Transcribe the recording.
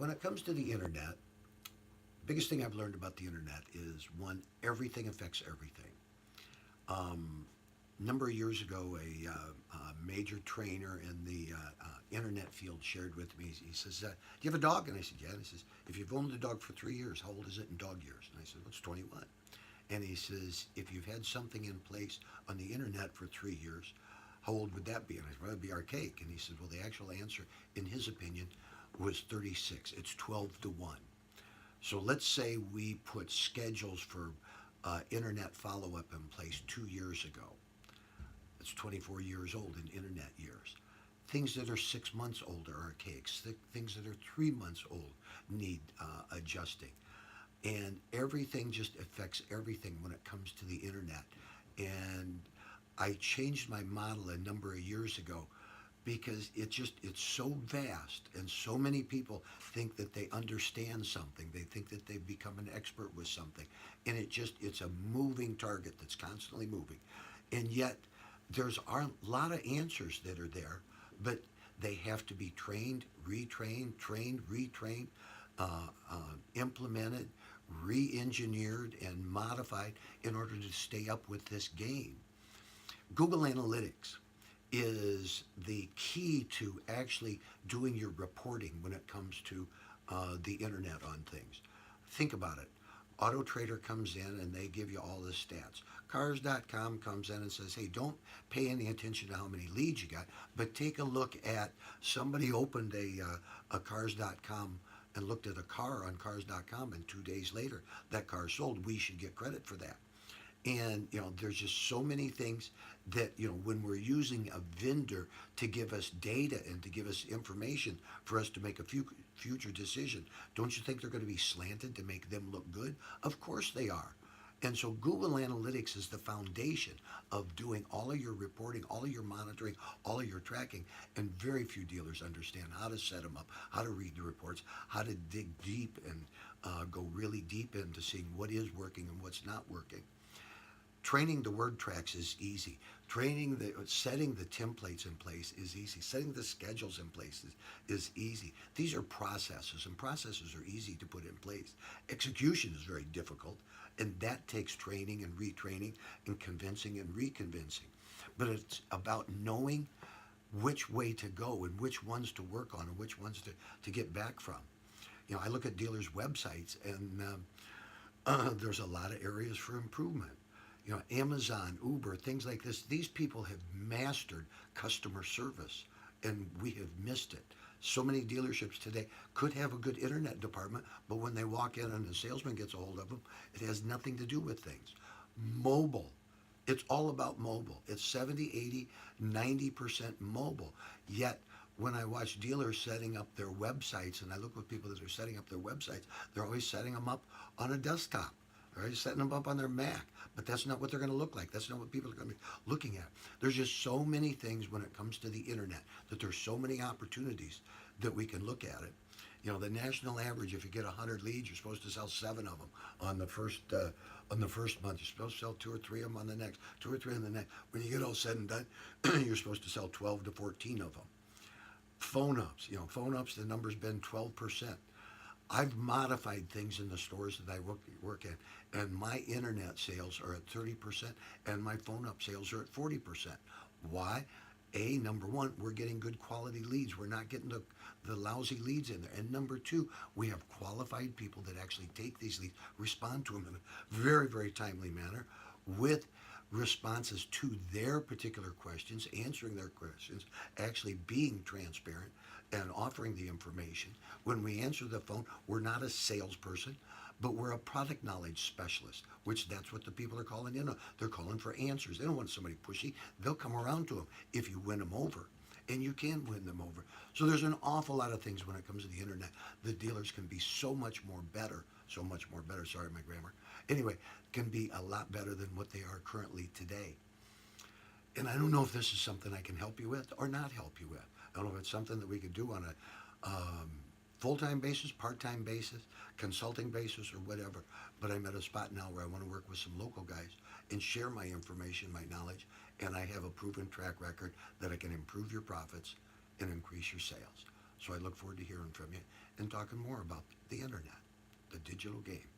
When it comes to the internet, biggest thing I've learned about the internet is one, everything affects everything. Um, Number of years ago, a major trainer in the internet field shared with me. He says, "Do you have a dog?" And I said, "Yeah." And he says, "If you've owned the dog for 3 years, how old is it in dog years?" And I said, "Well, it's 21." And he says, "If you've had something in place on the internet for 3 years, how old would that be?" And I said, "Well, it'd be archaic." And he said, "Well, the actual answer, in his opinion, was 36. It's 12 to 1. So let's say we put schedules for internet follow up in place 2 years ago. It's 24 years old in internet years. Things that are 6 months old are archaic. Things that are 3 months old need adjusting. And everything just affects everything when it comes to the internet. And I changed my model a number of years ago because it's so vast and so many people think that they understand something. They think that they've become an expert with something. And it's a moving target that's constantly moving. And yet there's a lot of answers that are there, but they have to be trained, retrained, trained, retrained, implemented, re-engineered, and modified in order to stay up with this game. Google Analytics is the key to actually doing your reporting when it comes to the internet on things. Think about it. Auto Trader comes in and they give you all the stats. Cars.com comes in and says, "Hey, don't pay any attention to how many leads you got, but take a look at somebody opened a Cars.com and looked at a car on Cars.com, and 2 days later that car sold. We should get credit for that." And there's just so many things that when we're using a vendor to give us data and to give us information for us to make a future decision, don't you think they're going to be slanted to make them look good? Of course they are. And so Google Analytics is the foundation of doing all of your reporting, all of your monitoring, all of your tracking. And very few dealers understand how to set them up, how to read the reports, how to dig deep and go really deep into seeing what is working and what's not working. Training the word tracks is easy. Setting the templates in place is easy. Setting the schedules in place is easy. These are processes, and processes are easy to put in place. Execution is very difficult, and that takes training and retraining and convincing and reconvincing. But it's about knowing which way to go and which ones to work on and which ones to get back from. I look at dealers' websites, and there's a lot of areas for improvement. Amazon, Uber, things like this. These people have mastered customer service, and we have missed it. So many dealerships today could have a good internet department, but when they walk in and the salesman gets a hold of them, it has nothing to do with things. Mobile. It's all about mobile. It's 70, 80, 90% mobile. Yet, when I watch dealers setting up their websites, and I look at people that are setting up their websites, they're always setting them up on a desktop. They're always setting them up on their Mac. But that's not what they're going to look like. That's not what people are going to be looking at. There's just so many things when it comes to the internet that there's so many opportunities that we can look at it. The national average, if you get 100 leads, you're supposed to sell 7 of them on the first month. You're supposed to sell 2 or 3 of them on the next, 2 or 3 on the next. When you get all said and done, you're supposed to sell 12 to 14 of them. Phone ups, the number's been 12%. I've modified things in the stores that I work at, and my internet sales are at 30%, and my phone up sales are at 40%. Why? Number one, we're getting good quality leads. We're not getting the lousy leads in there. And number two, we have qualified people that actually take these leads, respond to them in a very, very timely manner with responses to their particular questions, answering their questions, actually being transparent and offering the information. When we answer the phone, we're not a salesperson, but we're a product knowledge specialist, which that's what the people are calling in. They're calling for answers. They don't want somebody pushy. They'll come around to them if you win them over. And you can win them over. So there's an awful lot of things when it comes to the internet. The dealers can be so much more better, sorry, my grammar. Anyway, can be a lot better than what they are currently today. And I don't know if this is something I can help you with or not help you with. I don't know if it's something that we could do on a full-time basis, part-time basis, consulting basis, or whatever. But I'm at a spot now where I want to work with some local guys and share my information, my knowledge, and I have a proven track record that I can improve your profits and increase your sales. So I look forward to hearing from you and talking more about the internet, the digital game.